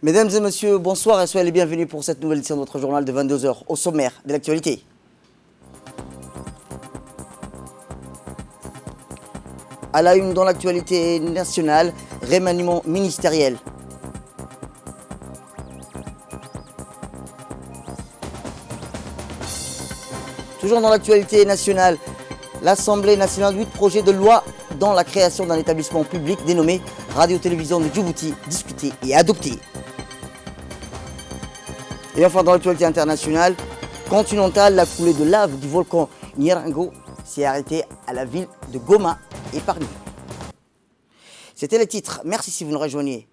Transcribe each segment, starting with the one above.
Mesdames et messieurs, bonsoir et soyez les bienvenus pour cette nouvelle édition de notre journal de 22 h au sommaire de l'actualité. À la une dans l'actualité nationale, remaniement ministériel. Toujours dans l'actualité nationale, l'Assemblée nationale 8 projets de loi dans la création d'un établissement public dénommé Radio-Télévision de Djibouti, discuté et adopté. Et enfin dans l'actualité internationale, continentale, la coulée de lave du volcan Nyiragongo s'est arrêtée à la ville de Goma, épargnée. C'était les titres, merci si vous nous rejoignez.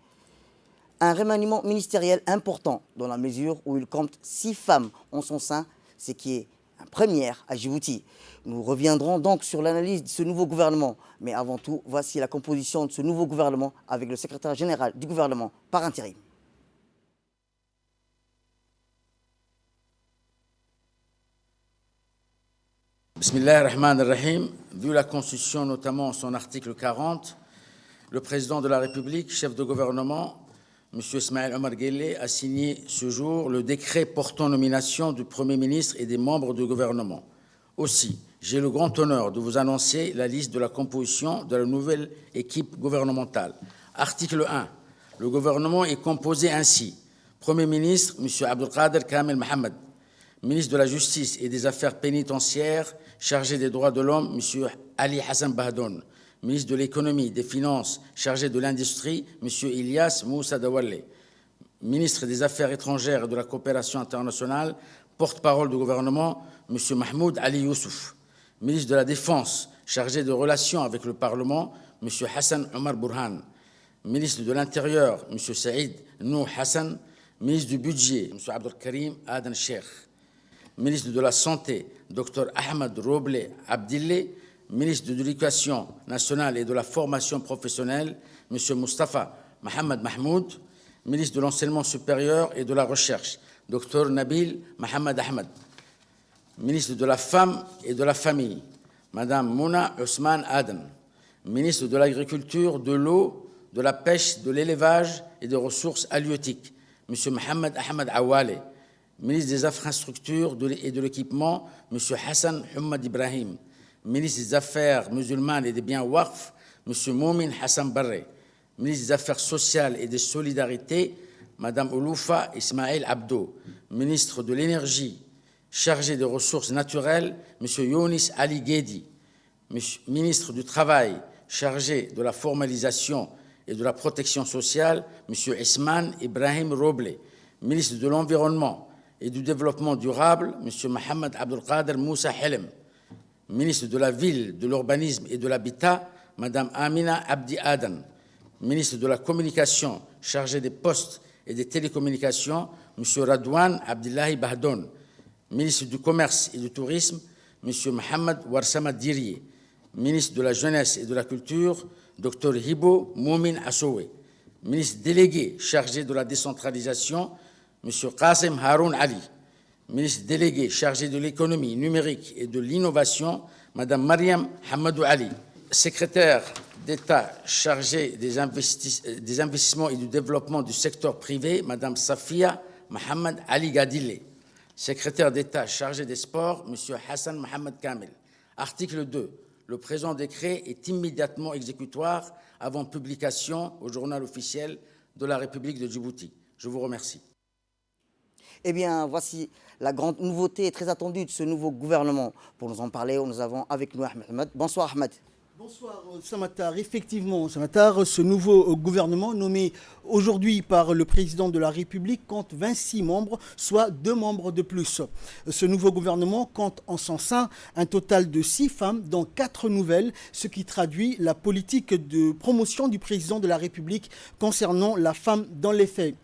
Un remaniement ministériel important dans la mesure où il compte 6 femmes en son sein, ce qui est une première à Djibouti. Nous reviendrons donc sur l'analyse de ce nouveau gouvernement. Mais avant tout, voici la composition de ce nouveau gouvernement avec le secrétaire général du gouvernement par intérim. Bismillah ar-Rahman ar-Rahim. Vu la Constitution, notamment son article 40, le président de la République, chef de gouvernement, M. Ismaël Omar Guelleh, a signé ce jour le décret portant nomination du Premier ministre et des membres du gouvernement. Aussi, j'ai le grand honneur de vous annoncer la liste de la composition de la nouvelle équipe gouvernementale. Article 1. Le gouvernement est composé ainsi. Premier ministre, M. Abdelkader Kamel Mohamed. Ministre de la Justice et des Affaires pénitentiaires, chargé des droits de l'homme, M. Ali Hassan Bahdoun. Ministre de l'Économie, des Finances, chargé de l'Industrie, M. Ilyas Moussa Dawalle. Ministre des Affaires étrangères et de la coopération internationale, porte-parole du gouvernement, M. Mahmoud Ali Youssouf. Ministre de la Défense, chargé de relations avec le Parlement, M. Hassan Omar Burhan. Ministre de l'Intérieur, M. Saïd Nou Hassan. Ministre du Budget, M. Abdel Karim Adan Sheikh. Ministre de la Santé, Dr Ahmed Roble Abdille. Ministre de l'Éducation nationale et de la formation professionnelle, M. Mustafa Mohamed Mahmoud. Ministre de l'Enseignement supérieur et de la Recherche, Dr Nabil Mohamed Ahmed. Ministre de la Femme et de la Famille, Mme Mouna Ousmane Aden. Ministre de l'Agriculture, de l'Eau, de la Pêche, de l'Élevage et des Ressources halieutiques, M. Mohamed Ahmed Awale. Ministre des Infrastructures et de l'Équipement, M. Hassan Hamad Ibrahim. Ministre des Affaires musulmanes et des biens Waqf, M. Moumin Hassan Barre. Ministre des Affaires sociales et des solidarités, Mme Ouloufa Ismaël Abdo. Ministre de l'Énergie, chargé des ressources naturelles, M. Younis Ali Guedi. Ministre du Travail, chargé de la formalisation et de la protection sociale, M. Isman Ibrahim Roble. Ministre de l'Environnement et du Développement durable, M. Mohamed Abdelkader Moussa Helem. Ministre de la Ville, de l'Urbanisme et de l'Habitat, Mme Amina Abdi Adan. Ministre de la Communication, chargé des Postes et des Télécommunications, M. Radouane Abdillahi Bahdoun. Ministre du Commerce et du Tourisme, M. Mohamed Warsama Diriye. Ministre de la Jeunesse et de la Culture, Dr Hibo Moumin Assowe. Ministre délégué chargé de la décentralisation, M. Qasim Haroun Ali. Ministre délégué chargé de l'économie numérique et de l'innovation, Mme Mariam Hamadou Ali. Secrétaire d'État chargé des investissements et du développement du secteur privé, Mme Safia Mohamed Ali Gadile. Secrétaire d'État chargé des sports, M. Hassan Mohamed Kamel. Article 2. Le présent décret est immédiatement exécutoire avant publication au journal officiel de la République de Djibouti. Je vous remercie. Eh bien, voici la grande nouveauté et très attendue de ce nouveau gouvernement. Pour nous en parler, nous avons avec nous Ahmed. Bonsoir Ahmed. Bonsoir Samatar. Effectivement, Samatar, ce nouveau gouvernement nommé aujourd'hui par le président de la République compte 26 membres, soit 2 membres de plus. Ce nouveau gouvernement compte en son sein un total de 6 femmes, dont 4 nouvelles, ce qui traduit la politique de promotion du président de la République concernant la femme dans les faits.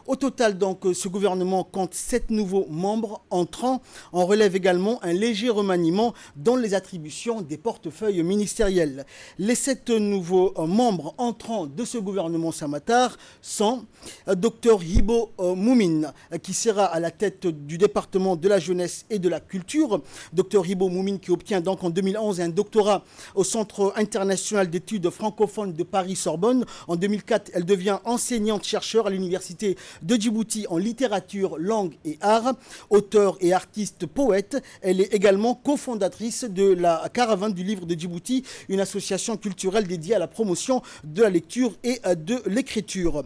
Au total, donc, ce gouvernement compte 7 nouveaux membres entrants. On relève également un léger remaniement dans les attributions des portefeuilles ministériels. Les 7 nouveaux membres entrants de ce gouvernement Samatar sont Dr Hibo Moumin, qui sera à la tête du département de la jeunesse et de la culture. Dr Hibo Moumin qui obtient donc en 2011 un doctorat au Centre international d'études francophones de Paris-Sorbonne. En 2004, elle devient enseignante-chercheur à l'université de Djibouti en littérature, langue et art. Auteure et artiste poète, elle est également cofondatrice de la Caravane du livre de Djibouti, une association culturelle dédiée à la promotion de la lecture et de l'écriture.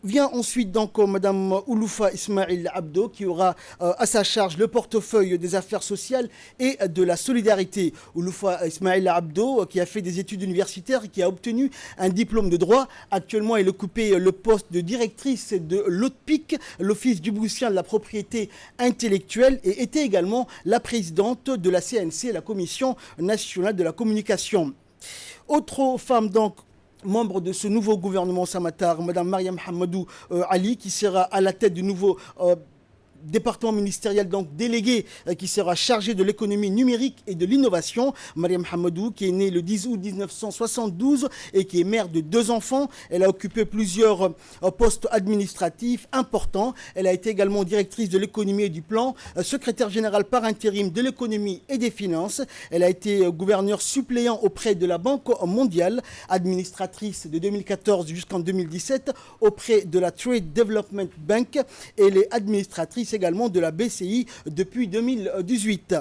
Vient ensuite donc Madame Ouloufa Ismail Abdo qui aura à sa charge le portefeuille des affaires sociales et de la solidarité. Ouloufa Ismail Abdo qui a fait des études universitaires et qui a obtenu un diplôme de droit. Actuellement, elle occupait le poste de directrice de l'OTPIC, l'Office djiboutien de la propriété intellectuelle, et était également la présidente de la CNC, la Commission nationale de la communication. Autre femme donc membre de ce nouveau gouvernement Samatar, Madame Mariam Hamadou Ali, qui sera à la tête du nouveau département ministériel donc délégué qui sera chargé de l'économie numérique et de l'innovation. Mariam Hamadou, qui est née le 10 août 1972 et qui est mère de 2 enfants. Elle a occupé plusieurs postes administratifs importants. Elle a été également directrice de l'économie et du plan, secrétaire générale par intérim de l'économie et des finances. Elle a été gouverneure suppléant auprès de la Banque mondiale, administratrice de 2014 jusqu'en 2017 auprès de la Trade Development Bank, et elle est administratrice également de la BCI depuis 2018.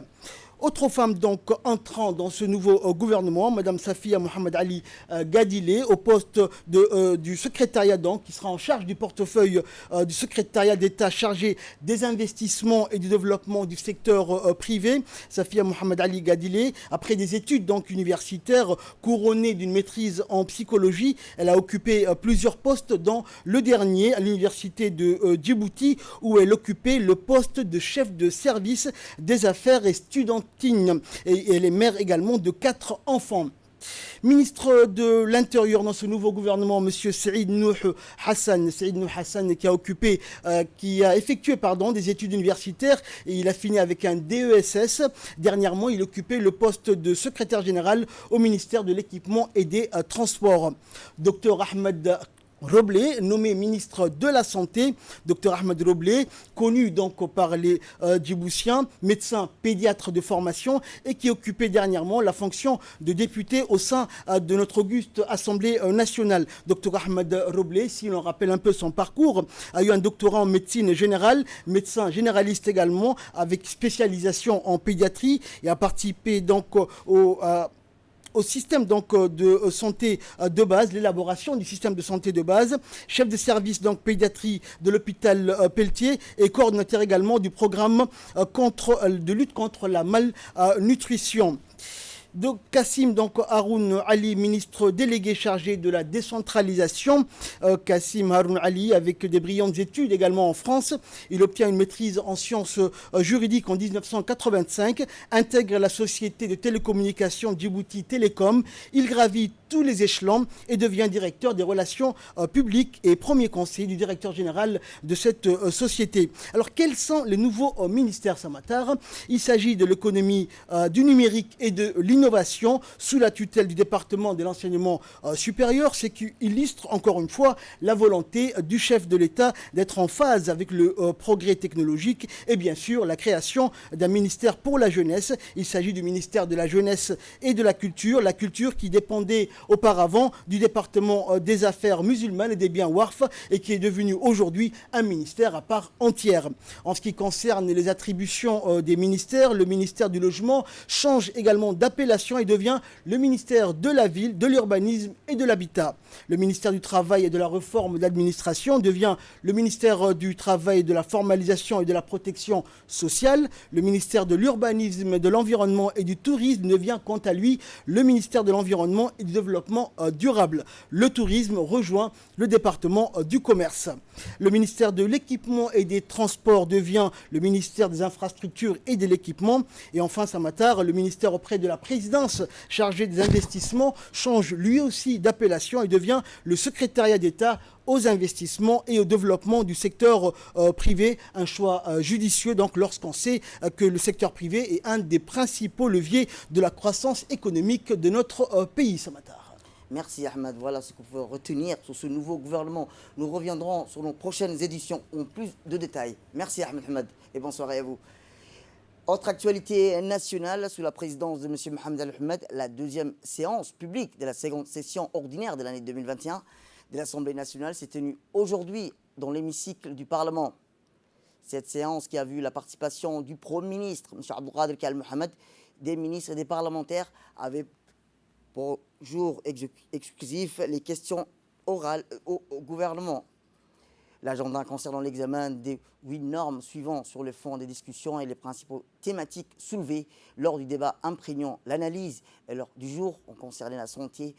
Autre femme donc entrant dans ce nouveau gouvernement, Madame Safia Mohamed Ali Gadile, au poste du secrétariat donc, qui sera en charge du portefeuille du secrétariat d'État chargé des investissements et du développement du secteur privé. Safia Mohamed Ali Gadile, après des études donc universitaires couronnées d'une maîtrise en psychologie, elle a occupé plusieurs postes, dans le dernier à l'université de Djibouti, où elle occupait le poste de chef de service des affaires et studentines. Et elle est mère également de 4 enfants. Ministre de l'Intérieur dans ce nouveau gouvernement, M. Saïd Nouh Hassan, qui a effectué des études universitaires, et il a fini avec un DESS. Dernièrement, il occupait le poste de secrétaire général au ministère de l'Équipement et des Transports. Dr Ahmed Roblé, nommé ministre de la Santé. Dr Ahmed Roblé, connu donc par les Djiboutiens, médecin pédiatre de formation, et qui occupait dernièrement la fonction de député au sein de notre auguste Assemblée nationale. Dr Ahmed Roblé, si l'on rappelle un peu son parcours, a eu un doctorat en médecine générale, médecin généraliste également, avec spécialisation en pédiatrie, et a participé donc au système donc de santé de base, l'élaboration du système de santé de base, chef de service donc pédiatrie de l'hôpital Pelletier, et coordinateur également du programme de lutte contre la malnutrition. Donc Kassim Haroun Ali, ministre délégué chargé de la décentralisation. Kassim Haroun Ali, avec des brillantes études également en France. Il obtient une maîtrise en sciences juridiques en 1985, intègre la société de télécommunications Djibouti Télécom. Il gravit tous les échelons et devient directeur des relations publiques et premier conseiller du directeur général de cette société. Alors quels sont les nouveaux ministères Samatar? Il s'agit de l'économie, du numérique et de l'innovation sous la tutelle du département de l'enseignement supérieur, ce qui illustre encore une fois la volonté du chef de l'État d'être en phase avec le progrès technologique, et bien sûr la création d'un ministère pour la jeunesse. Il s'agit du ministère de la jeunesse et de la culture qui dépendait auparavant du département des affaires musulmanes et des biens WARF, et qui est devenu aujourd'hui un ministère à part entière. En ce qui concerne les attributions des ministères, le ministère du logement change également d'appellation et devient le ministère de la ville, de l'urbanisme et de l'habitat. Le ministère du travail et de la réforme d'administration devient le ministère du travail, de la formalisation et de la protection sociale. Le ministère de l'urbanisme, de l'environnement et du tourisme devient quant à lui le ministère de l'environnement et du développement durable. Le tourisme rejoint le département du commerce. Le ministère de l'équipement et des transports devient le ministère des infrastructures et de l'équipement. Et enfin, Samatar, le ministère auprès de la présidence chargé des investissements change lui aussi d'appellation et devient le secrétariat d'État aux investissements et au développement du secteur privé. Un choix judicieux donc lorsqu'on sait que le secteur privé est un des principaux leviers de la croissance économique de notre pays, Samatar. Merci Ahmed, voilà ce qu'on peut retenir sur ce nouveau gouvernement. Nous reviendrons sur nos prochaines éditions en plus de détails. Merci Ahmed et bonne soirée à vous. Autre actualité nationale, sous la présidence de M. Mohamed Al-Ahmed, la deuxième séance publique de la seconde session ordinaire de l'année 2021 de l'Assemblée nationale s'est tenue aujourd'hui dans l'hémicycle du Parlement. Cette séance qui a vu la participation du Premier ministre, M. Abdelkader Kal Mohamed, des ministres et des parlementaires, avait pour jour exclusif les questions orales au gouvernement. L'agenda concernant l'examen des 8 normes suivant sur le fond des discussions et les principaux thématiques soulevées lors du débat imprégnant l'analyse et l'heure du jour ont concerné la santé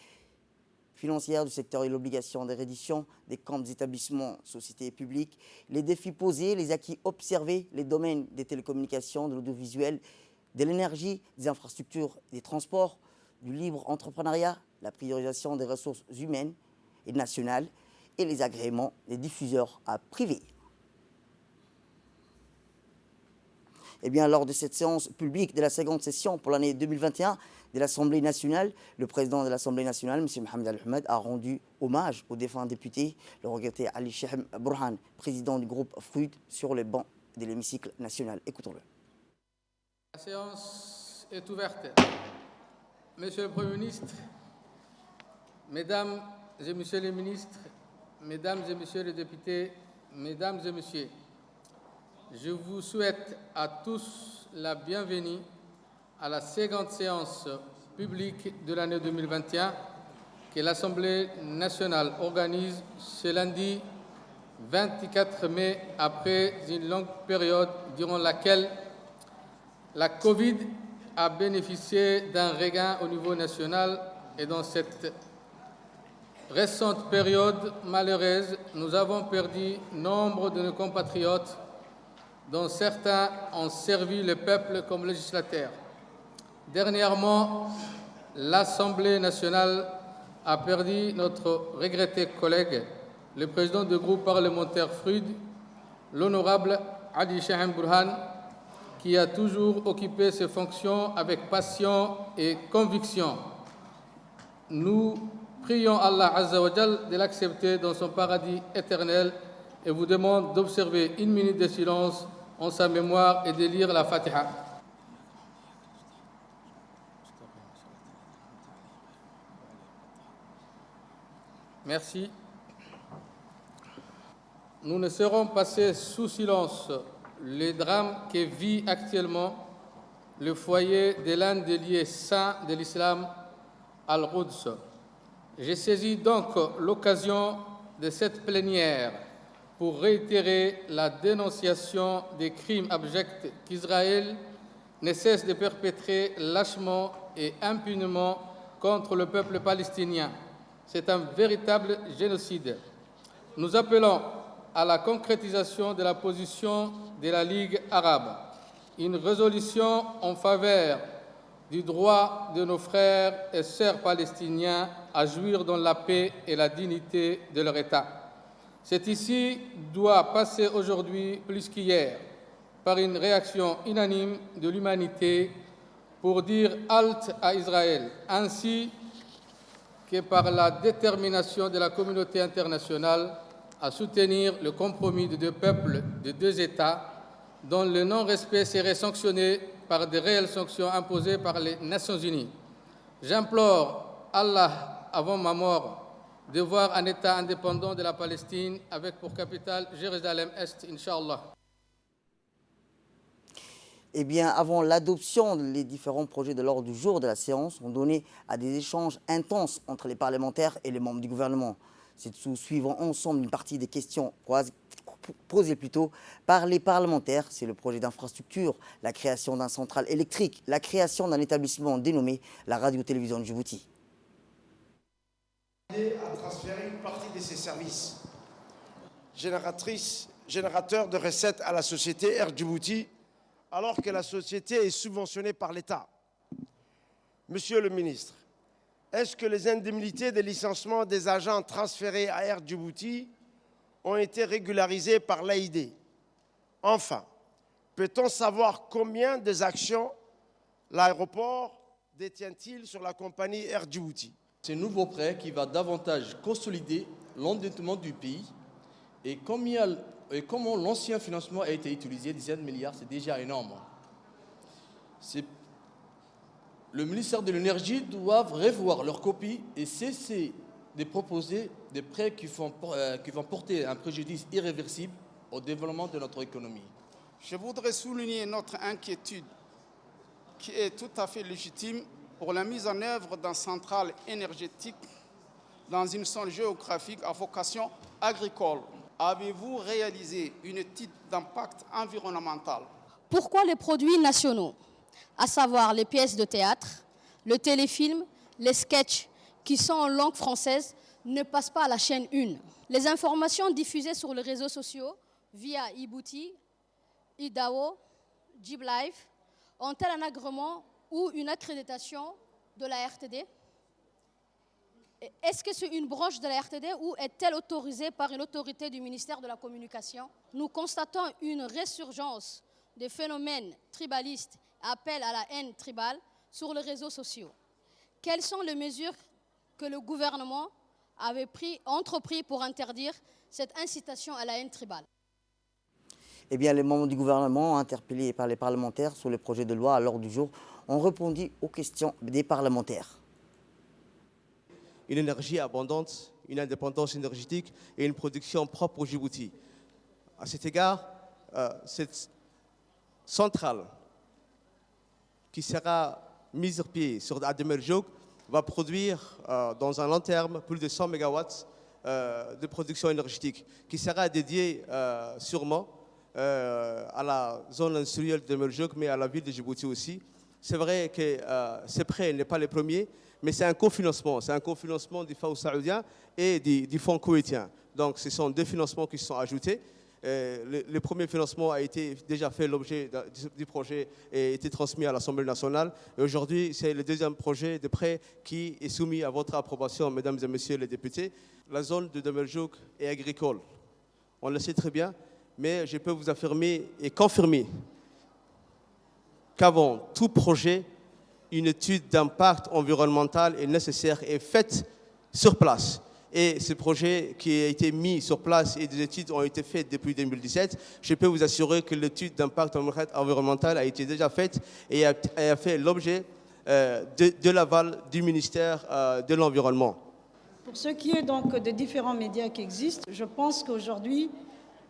financière du secteur et l'obligation de reddition des comptes des établissements, sociétés publiques, les défis posés, les acquis observés, les domaines des télécommunications, de l'audiovisuel, de l'énergie, des infrastructures, des transports, du libre entrepreneuriat, la priorisation des ressources humaines et nationales et les agréments des diffuseurs à privés. Eh bien, lors de cette séance publique de la seconde session pour l'année 2021 de l'Assemblée nationale, le président de l'Assemblée nationale, M. Mohamed Al-Ahmed, a rendu hommage au défunt député, le regretté Ali Cheikh Burhan, président du groupe FRUD, sur les bancs de l'hémicycle national. Écoutons-le. La séance est ouverte. Monsieur le Premier ministre, Mesdames et Messieurs les ministres, Mesdames et Messieurs les députés, Mesdames et Messieurs, je vous souhaite à tous la bienvenue à la seconde séance publique de l'année 2021 que l'Assemblée nationale organise ce lundi 24 mai après une longue période durant laquelle la Covid a bénéficié d'un regain au niveau national et dans cette récente période malheureuse, nous avons perdu nombre de nos compatriotes dont certains ont servi le peuple comme législateurs. Dernièrement, l'Assemblée nationale a perdu notre regretté collègue, le président du groupe parlementaire FRUD, l'honorable Ali Cheikh Burhan, qui a toujours occupé ses fonctions avec passion et conviction. Nous prions Allah Azza wa Jal de l'accepter dans son paradis éternel et vous demande d'observer une minute de silence en sa mémoire et de lire la Fatiha. Merci. Nous ne serons passés sous silence le drame que vit actuellement le foyer de l'un des lieux saints de l'islam, Al-Quds. J'ai saisi donc l'occasion de cette plénière pour réitérer la dénonciation des crimes abjects qu'Israël ne cesse de perpétrer lâchement et impunément contre le peuple palestinien. C'est un véritable génocide. Nous appelons à la concrétisation de la position de la Ligue arabe, une résolution en faveur du droit de nos frères et sœurs palestiniens à jouir dans la paix et la dignité de leur État. C'est ici doit passer aujourd'hui plus qu'hier par une réaction unanime de l'humanité pour dire halte à Israël, ainsi que par la détermination de la communauté internationale à soutenir le compromis de deux peuples, de deux États, dont le non-respect serait sanctionné par de réelles sanctions imposées par les Nations Unies. J'implore Allah, avant ma mort, de voir un État indépendant de la Palestine avec pour capitale Jérusalem-Est, Inch'Allah. Eh bien, avant l'adoption, les différents projets de l'ordre du jour de la séance ont donné à des échanges intenses entre les parlementaires et les membres du gouvernement. C'est sous suivant ensemble une partie des questions posées par les parlementaires. C'est le projet d'infrastructure, la création d'un central électrique, la création d'un établissement dénommé la radio-télévision de Djibouti. À transférer une partie de ses services générateurs de recettes à la société Air Djibouti, alors que la société est subventionnée par l'État. Monsieur le ministre, est-ce que les indemnités de licenciement des agents transférés à Air Djibouti ont été régularisées par l'AID? Enfin, peut-on savoir combien des actions l'aéroport détient-il sur la compagnie Air Djibouti? C'est un nouveau prêt qui va davantage consolider l'endettement du pays et comment l'ancien financement a été utilisé, dizaines de milliards, c'est déjà énorme. Le ministère de l'Énergie doit revoir leur copie et cesser de proposer des prêts qui vont porter un préjudice irréversible au développement de notre économie. Je voudrais souligner notre inquiétude qui est tout à fait légitime pour la mise en œuvre d'une centrale énergétique dans une zone géographique à vocation agricole. Avez-vous réalisé une étude d'impact environnemental? Pourquoi les produits nationaux, à savoir les pièces de théâtre, le téléfilm, les sketchs qui sont en langue française, ne passent pas à la chaîne 1? Les informations diffusées sur les réseaux sociaux via Djibouti, IDAO, JibLive ont-elles un agrément ou une accréditation de la RTD? Est-ce que c'est une branche de la RTD ou est-elle autorisée par une autorité du ministère de la Communication? Nous constatons une résurgence des phénomènes tribalistes et appels à la haine tribale sur les réseaux sociaux. Quelles sont les mesures que le gouvernement avait entrepris pour interdire cette incitation à la haine tribale? Eh bien, les membres du gouvernement, interpellés par les parlementaires sur le projet de loi à l'ordre du jour, ont répondu aux questions des parlementaires. Une énergie abondante, une indépendance énergétique et une production propre au Djibouti. À cet égard, cette centrale qui sera mise sur pied à Demerjoug va produire dans un long terme plus de 100 MW de production énergétique qui sera dédiée sûrement à la zone industrielle de Demerjoug mais à la ville de Djibouti aussi. C'est vrai que ces prêts n'est pas les premiers, mais c'est un cofinancement. C'est un cofinancement du FAO saoudien et du fonds koweïtien. Donc ce sont deux financements qui se sont ajoutés. Le premier financement a été déjà fait l'objet du projet et a été transmis à l'Assemblée nationale. Et aujourd'hui, c'est le deuxième projet de prêt qui est soumis à votre approbation, mesdames et messieurs les députés. La zone de Demerjoug est agricole. On le sait très bien, mais je peux vous affirmer et confirmer qu'avant tout projet, une étude d'impact environnemental est nécessaire et faite sur place. Et ce projet qui a été mis sur place et des études ont été faites depuis 2017, je peux vous assurer que l'étude d'impact environnemental a été déjà faite et a fait l'objet de l'aval du ministère de l'Environnement. Pour ce qui est donc des différents médias qui existent, je pense qu'aujourd'hui,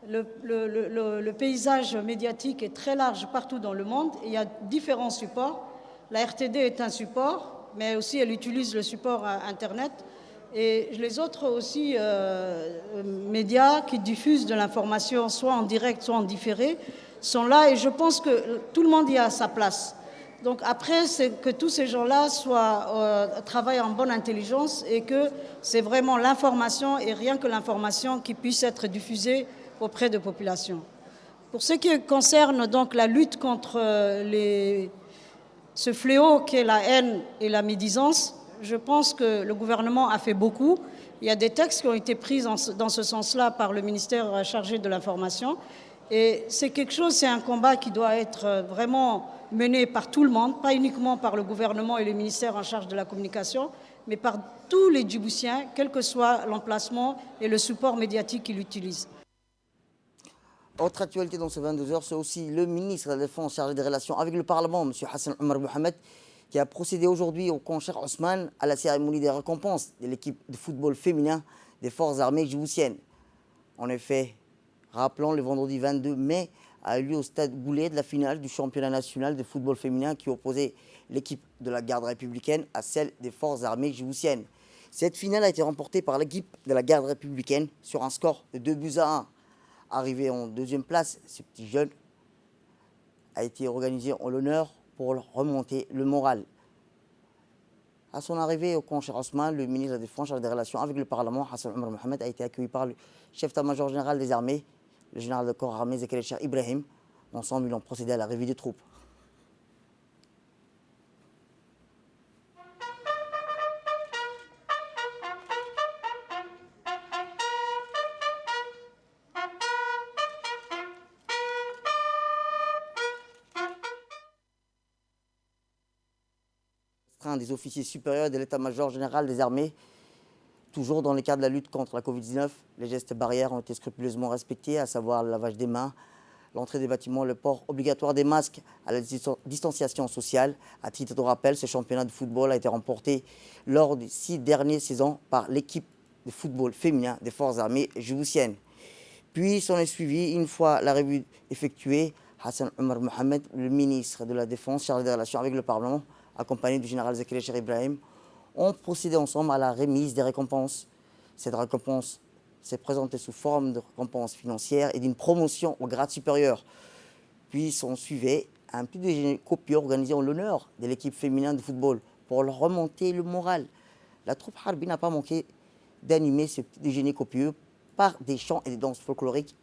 le paysage médiatique est très large partout dans le monde et il y a différents supports. La RTD est un support, mais aussi elle utilise le support Internet. Et les autres aussi médias qui diffusent de l'information, soit en direct, soit en différé, sont là. Et je pense que tout le monde y a sa place. Donc après, c'est que tous ces gens-là travaillent en bonne intelligence et que c'est vraiment l'information et rien que l'information qui puisse être diffusée auprès de populations. Pour ce qui concerne donc la lutte contre ce fléau qu'est la haine et la médisance, je pense que le gouvernement a fait beaucoup. Il y a des textes qui ont été pris dans ce sens-là par le ministère chargé de l'information. Et c'est quelque chose, c'est un combat qui doit être vraiment mené par tout le monde, pas uniquement par le gouvernement et le ministère en charge de la communication, mais par tous les Djiboutiens, quel que soit l'emplacement et le support médiatique qu'ils utilisent. Autre actualité dans ces 22 heures, c'est aussi le ministre de la Défense chargé des relations avec le Parlement, M. Hassan Omar Mohamed, qui a procédé aujourd'hui au concert Ousmane à la cérémonie des récompenses de l'équipe de football féminin des forces armées djiboutiennes. En effet, rappelons, le vendredi 22 mai a eu lieu au stade Goulet de la finale du championnat national de football féminin qui opposait l'équipe de la garde républicaine à celle des forces armées djiboutiennes. Cette finale a été remportée par l'équipe de la garde républicaine sur un score de 2-1. Arrivé en deuxième place, ce petit jeune a été organisé en l'honneur pour remonter le moral. À son arrivée au concert Ousmane, le ministre de la Défense chargé des relations avec le Parlement, Hassan Omar Mohamed, a été accueilli par le chef d'état-major général des armées, le général de corps armé Zakaria Cheikh Ibrahim. Ensemble, ils ont procédé à la revue des troupes. Des officiers supérieurs de l'état-major général des armées. Toujours dans le cadre de la lutte contre la Covid-19, les gestes barrières ont été scrupuleusement respectés, à savoir le lavage des mains, l'entrée des bâtiments, le port obligatoire des masques à la distanciation sociale. À titre de rappel, ce championnat de football a été remporté lors des 6 dernières saisons par l'équipe de football féminin des forces armées djiboutiennes. Puis s'en est suivi, une fois la revue effectuée, Hassan Omar Mohamed, le ministre de la Défense, chargé des relations avec le Parlement, accompagné du général Zakaria Cher Ibrahim, ont procédé ensemble à la remise des récompenses. Cette récompense s'est présentée sous forme de récompense financière et d'une promotion au grade supérieur. Puis s'en suivait un petit déjeuner copieux organisé en l'honneur de l'équipe féminine de football pour leur remonter le moral. La troupe Harbi n'a pas manqué d'animer ce petit déjeuner copieux par des chants et des danses folkloriques.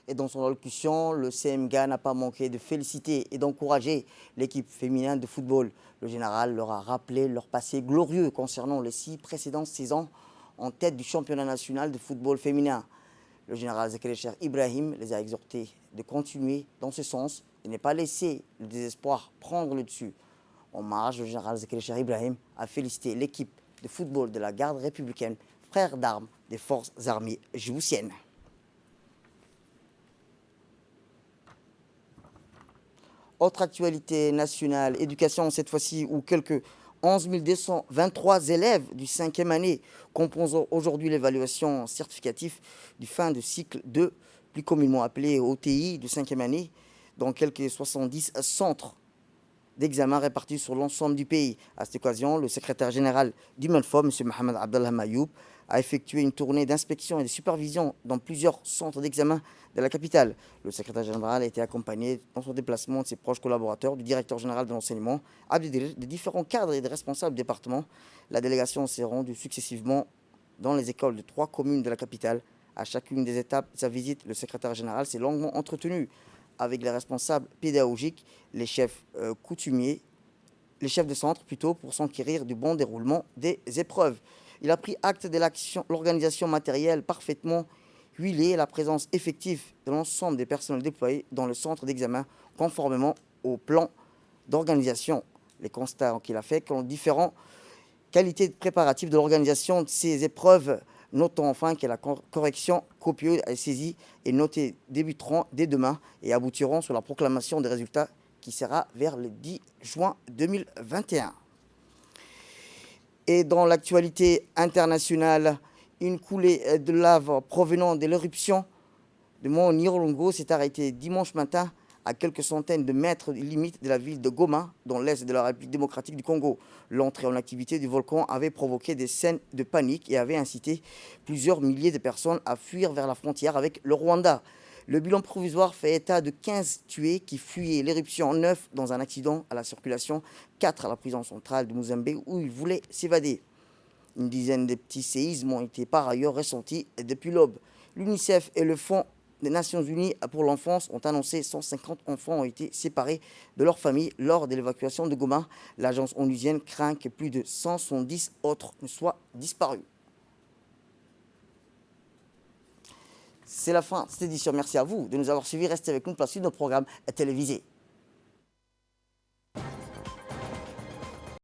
Et dans son allocution, le CMGA n'a pas manqué de féliciter et d'encourager l'équipe féminine de football. Le général leur a rappelé leur passé glorieux concernant les 6 précédentes saisons en tête du championnat national de football féminin. Le général Zakaria Cher Ibrahim les a exhortés de continuer dans ce sens et ne pas laisser le désespoir prendre le dessus. En marge, le général Zakaria Cher Ibrahim a félicité l'équipe de football de la garde républicaine, frère d'armes des forces armées djiboutiennes. Autre actualité nationale, éducation cette fois-ci, où quelques 11 223 élèves du 5e année composent aujourd'hui l'évaluation certificative du fin de cycle 2, plus communément appelé OTI, du 5e année, dans quelques 70 centres d'examen répartis sur l'ensemble du pays. À cette occasion, le secrétaire général du MENFOM, M. Mohamed Abdallah Mayoub, a effectué une tournée d'inspection et de supervision dans plusieurs centres d'examen de la capitale. Le secrétaire général a été accompagné dans son déplacement de ses proches collaborateurs, du directeur général de l'enseignement, des différents cadres et des responsables du département. La délégation s'est rendue successivement dans les écoles de 3 communes de la capitale. À chacune des étapes de sa visite, le secrétaire général s'est longuement entretenu avec les responsables pédagogiques, les chefs coutumiers, les chefs de centre plutôt, pour s'enquérir du bon déroulement des épreuves. Il a pris acte de l'organisation matérielle parfaitement huilée et la présence effective de l'ensemble des personnels déployés dans le centre d'examen conformément au plan d'organisation. Les constats qu'il a faits sont différentes qualités préparative de l'organisation de ces épreuves. Notons enfin que la correction copieuse est saisie et notée débuteront dès demain et aboutiront sur la proclamation des résultats qui sera vers le 10 juin 2021. Et dans l'actualité internationale, une coulée de lave provenant de l'éruption de Mont Nyiragongo s'est arrêtée dimanche matin à quelques centaines de mètres limite de la ville de Goma, dans l'est de la République démocratique du Congo. L'entrée en activité du volcan avait provoqué des scènes de panique et avait incité plusieurs milliers de personnes à fuir vers la frontière avec le Rwanda. Le bilan provisoire fait état de 15 tués qui fuyaient l'éruption, 9 dans un accident à la circulation, 4 à la prison centrale de Muzembe où ils voulaient s'évader. Une dizaine de petits séismes ont été par ailleurs ressentis depuis l'aube. L'UNICEF et le Fonds des Nations Unies pour l'enfance ont annoncé 150 enfants ont été séparés de leur famille lors de l'évacuation de Goma. L'agence onusienne craint que plus de 170 autres ne soient disparus. C'est la fin de cette édition. Merci à vous de nous avoir suivis. Restez avec nous pour la suite de notre programme télévisé.